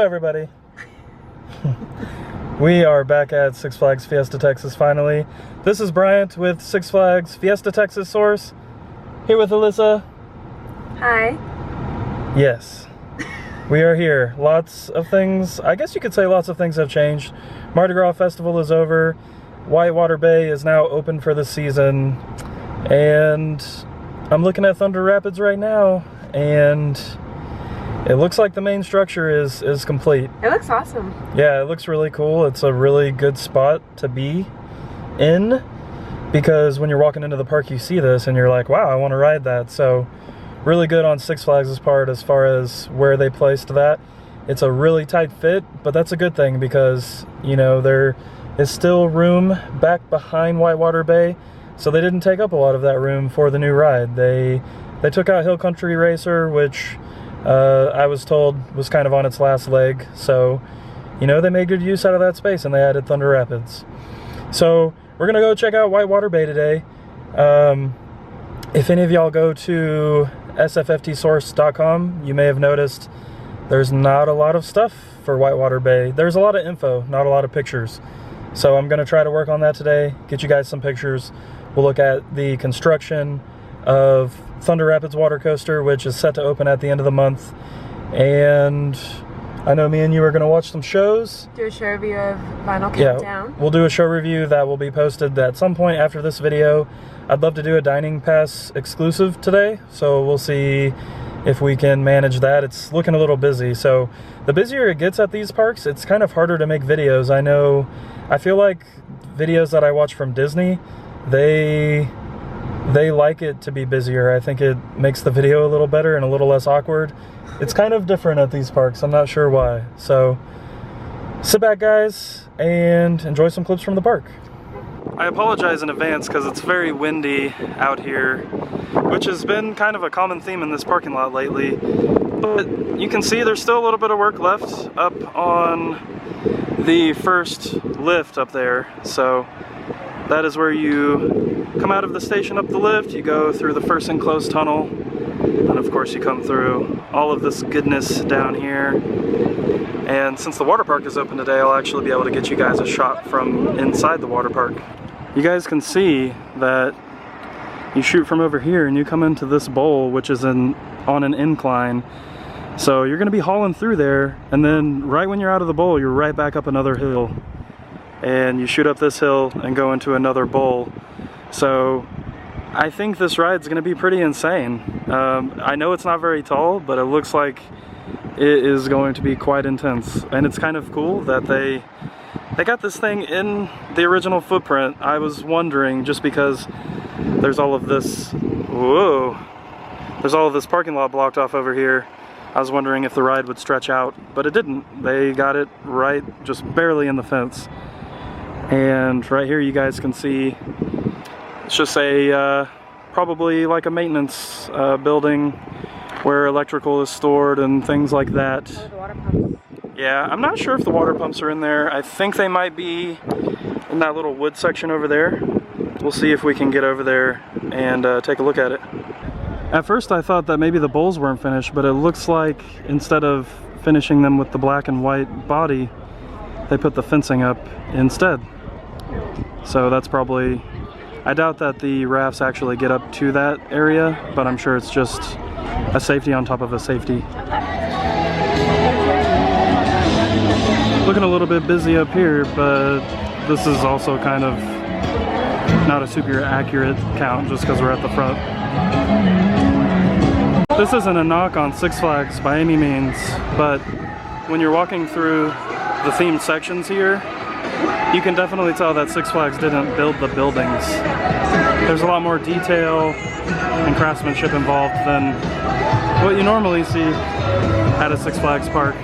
Hello everybody. We are back at Six Flags Fiesta Texas finally. This is Bryant with Six Flags Fiesta Texas Source. Here with Alyssa. Hi. Yes. We are here. Lots of things, I guess you could say lots of things have changed. Mardi Gras Festival is over. Whitewater Bay is now open for the season. And I'm looking at Thunder Rapids right now, and it looks like the main structure is complete. It looks awesome. Yeah, it looks really cool. It's a really good spot to be in, because when you're walking into the park you see this and you're like, wow, I want to ride that. So really good on Six Flags' part as far as where they placed that. It's a really tight fit, but that's a good thing because, you know, there is still room back behind Whitewater Bay, so they didn't take up a lot of that room for the new ride. They took out Hill Country Racer, which I was told was kind of on its last leg, so, you know, they made good use out of that space and they added Thunder Rapids. So we're gonna go check out Whitewater Bay today. If any of y'all go to sffTsource.com, you may have noticed there's not a lot of stuff for Whitewater Bay. There's a lot of info, not a lot of pictures. So I'm gonna try to work on that today, get you guys some pictures. We'll look at the construction of Thunder Rapids water coaster, which is set to open at the end of the month. And I know me and you are going to watch some shows. Do a show review of Vinyl Countdown. Yeah, we'll do a show review that will be posted at some point after this video. I'd love to do a Dining Pass exclusive today, so we'll see if we can manage that. It's looking a little busy, so the busier it gets at these parks, it's kind of harder to make videos. I feel like videos that I watch from Disney, they like it to be busier. I think it makes the video a little better and a little less awkward. It's kind of different at these parks. I'm not sure why. So sit back, guys, and enjoy some clips from the park. I apologize in advance because it's very windy out here, which has been kind of a common theme in this parking lot lately. But you can see there's still a little bit of work left up on the first lift up there. So that is where you come out of the station up the lift, you go through the first enclosed tunnel, and of course you come through all of this goodness down here. And since the water park is open today, I'll actually be able to get you guys a shot from inside the water park. You guys can see that you shoot from over here and you come into this bowl, which is on an incline. So you're going to be hauling through there, and then right when you're out of the bowl, you're right back up another hill. And you shoot up this hill and go into another bowl. So I think this ride's gonna be pretty insane. I know it's not very tall, but it looks like it is going to be quite intense. And it's kind of cool that they got this thing in the original footprint. I was wondering, just because there's all of this, there's all of this parking lot blocked off over here. I was wondering if the ride would stretch out, but it didn't. They got it right, just barely in the fence. And right here you guys can see it's just a probably like a maintenance building where electrical is stored and things like that. Oh, the water pumps. Yeah, I'm not sure if the water pumps are in there. I think they might be in that little wood section over there. We'll see if we can get over there and take a look at it. At first I thought that maybe the bowls weren't finished, but it looks like instead of finishing them with the black and white body, they put the fencing up instead. So that's probably, I doubt that the rafts actually get up to that area, but I'm sure it's just a safety on top of a safety. Looking a little bit busy up here, but this is also kind of not a super accurate count just because we're at the front. This isn't a knock on Six Flags by any means, but when you're walking through the themed sections here, you can definitely tell that Six Flags didn't build the buildings. There's a lot more detail and craftsmanship involved than what you normally see at a Six Flags park.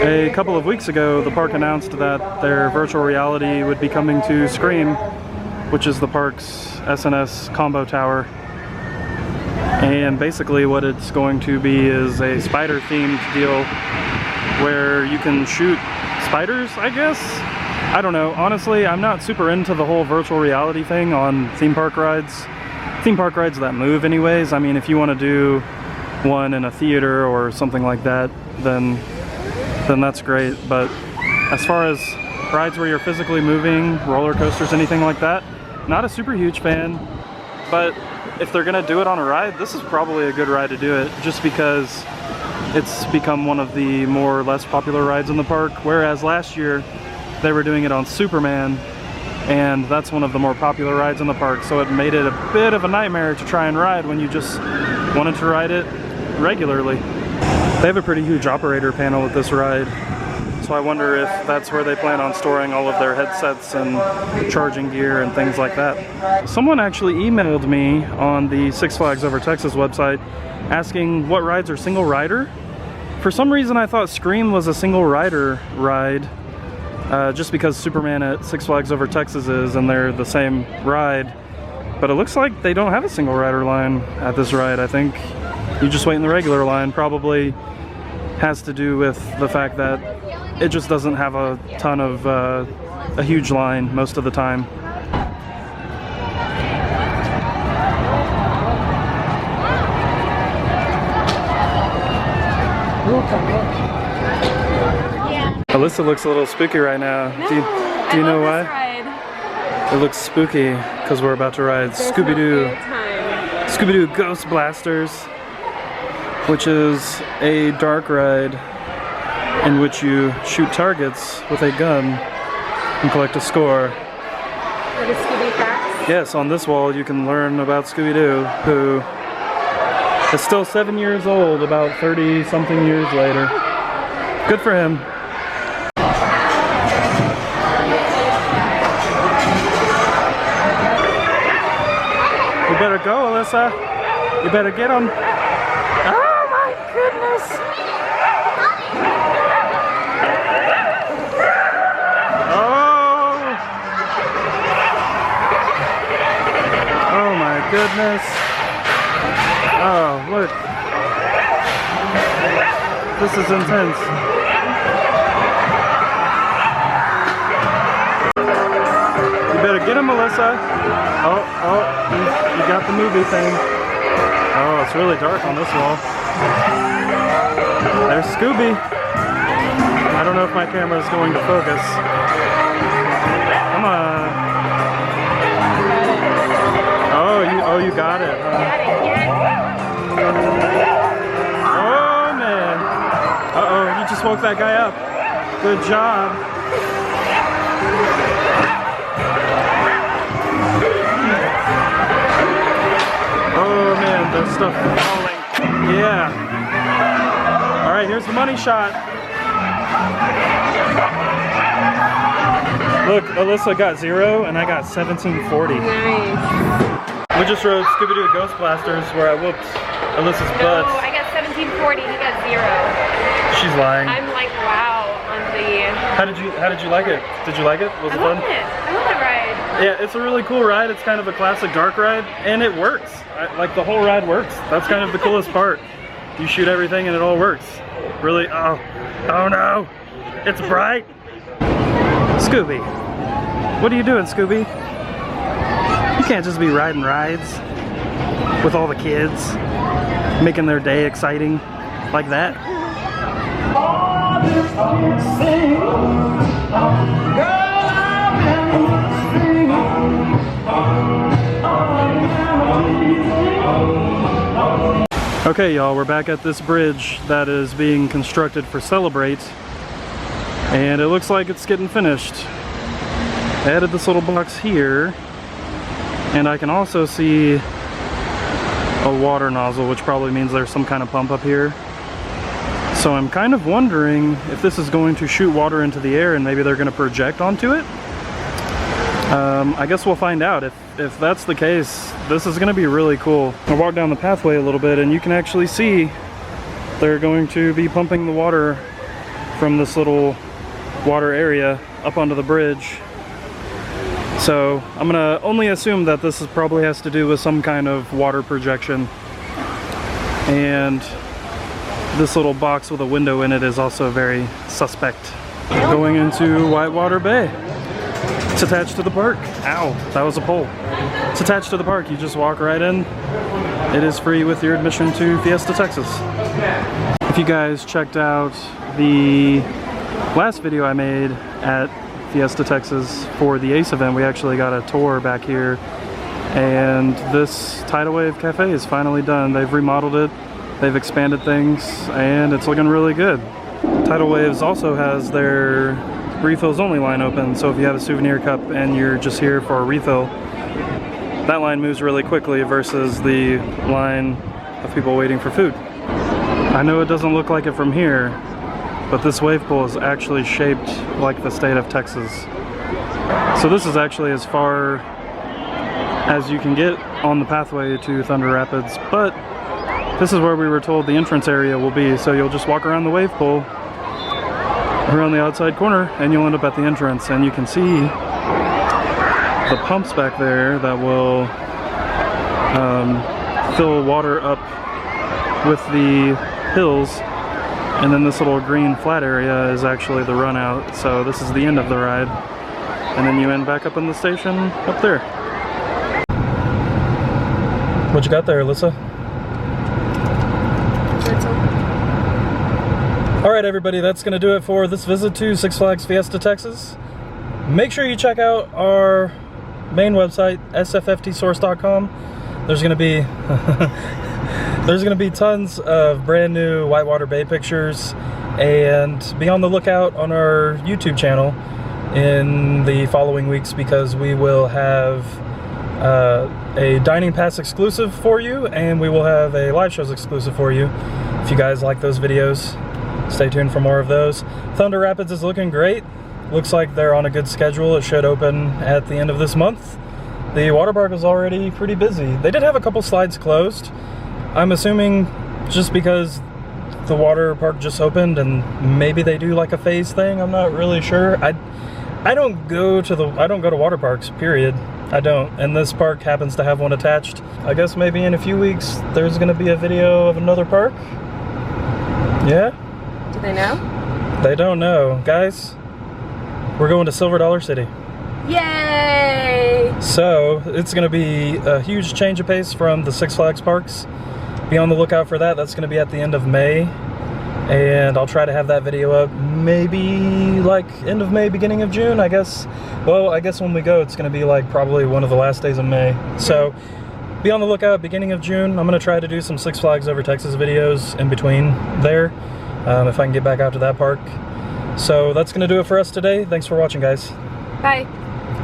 A couple of weeks ago, the park announced that their virtual reality would be coming to Scream, which is the park's SNS combo tower. And basically what it's going to be is a spider themed deal where you can shoot spiders, I guess? I don't know. Honestly, I'm not super into the whole virtual reality thing on theme park rides. Theme park rides that move anyways. I mean, if you want to do one in a theater or something like that, then that's great. But as far as rides where you're physically moving, roller coasters, anything like that, not a super huge fan. But if they're gonna do it on a ride, this is probably a good ride to do it, just because it's become one of the more or less popular rides in the park, whereas last year they were doing it on Superman, and that's one of the more popular rides in the park, so it made it a bit of a nightmare to try and ride when you just wanted to ride it regularly. They have a pretty huge operator panel at this ride, so I wonder if that's where they plan on storing all of their headsets and charging gear and things like that. Someone actually emailed me on the Six Flags Over Texas website asking what rides are single rider. For some reason I thought Scream was a single rider ride, just because Superman at Six Flags Over Texas is, and they're the same ride. But it looks like they don't have a single rider line at this ride. I think you just wait in the regular line. Probably has to do with the fact that it just doesn't have a ton of, a huge line most of the time. Alyssa looks a little spooky right now. No, do you know why? Ride. It looks spooky because we're about to ride Scooby-Doo. Scooby-Doo Ghost Blasters, which is a dark ride in which you shoot targets with a gun and collect a score. For the Scooby facts? Yes, on this wall you can learn about Scooby-Doo, who is still 7 years old about 30-something years later. Good for him. You better go, Alyssa. You better get him. Oh my goodness! Oh my goodness. Oh, look. This is intense. You better get him, Melissa. Oh, you got the movie thing. Oh, it's really dark on this wall. There's Scooby. I don't know if my camera is going to focus. Come on. Oh, you got it. Oh man. Uh-oh, you just woke that guy up. Good job. Oh man, there's stuff falling. Yeah. All right, here's the money shot. Look, Alyssa got 0 and I got 1740. Nice. We just rode Scooby-Doo Ghost Blasters where I whooped Alyssa's butt. No, I got 1740, he got 0. She's lying. I'm like, wow, on the... How did you like it? Did you like it? Was it fun? I love that ride. Yeah, it's a really cool ride. It's kind of a classic dark ride, and it works. Like, the whole ride works. That's kind of the coolest part. You shoot everything and it all works. Really, oh no, it's bright. Scooby, what are you doing, Scooby? You can't just be riding rides with all the kids, making their day exciting like that. Okay, y'all, we're back at this bridge that is being constructed for Celebrate, and it looks like it's getting finished. I added this little box here, and I can also see a water nozzle, which probably means there's some kind of pump up here. So I'm kind of wondering if this is going to shoot water into the air and maybe they're going to project onto it. I guess we'll find out. If that's the case, this is going to be really cool. I walked down the pathway a little bit and you can actually see they're going to be pumping the water from this little water area up onto the bridge. So I'm gonna only assume that this probably has to do with some kind of water projection. And this little box with a window in it is also very suspect. Going into Whitewater Bay. It's attached to the park. Ow, that was a pole. It's attached to the park. You just walk right in. It is free with your admission to Fiesta Texas. If you guys checked out the last video I made at Fiesta Texas for the ACE event, we actually got a tour back here, and this Tidal Wave Cafe is finally done. They've remodeled it, they've expanded things, and it's looking really good. Tidal Waves also has their refills only line open, so if you have a souvenir cup and you're just here for a refill, that line moves really quickly versus the line of people waiting for food. I know it doesn't look like it from here, but this wave pool is actually shaped like the state of Texas. So this is actually as far as you can get on the pathway to Thunder Rapids, but this is where we were told the entrance area will be, so you'll just walk around the wave pool, around the outside corner, and you'll end up at the entrance, and you can see the pumps back there that will fill water up with the hills, and then this little green flat area is actually the run out. So this is the end of the ride, and then you end back up in the station up there. What you got there, Alyssa? Alright everybody, that's going to do it for this visit to Six Flags Fiesta Texas. Make sure you check out our main website, sfftsource.com. There's going to be tons of brand new Whitewater Bay pictures, and be on the lookout on our YouTube channel in the following weeks, because we will have a Dining Pass exclusive for you, and we will have a live shows exclusive for you. If you guys like those videos, stay tuned for more of those. Thunder Rapids is looking great. Looks like they're on a good schedule. It should open at the end of this month. The water park is already pretty busy. They did have a couple slides closed. I'm assuming just because the water park just opened, and maybe they do like a phase thing. I'm not really sure. I don't go to water parks, period. I don't. And this park happens to have one attached. I guess maybe in a few weeks there's going to be a video of another park. Yeah? Do they know? They don't know. Guys, we're going to Silver Dollar City. Yay! So it's going to be a huge change of pace from the Six Flags parks. Be on the lookout for that. That's going to be at the end of May, and I'll try to have that video up maybe like end of May, beginning of June, I guess. Well, I guess when we go, it's going to be like probably one of the last days of May. So be on the lookout beginning of June. I'm going to try to do some Six Flags Over Texas videos in between there, if I can get back out to that park. So that's going to do it for us today. Thanks for watching, guys. Bye.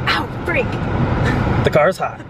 Ow, freak. The car's hot.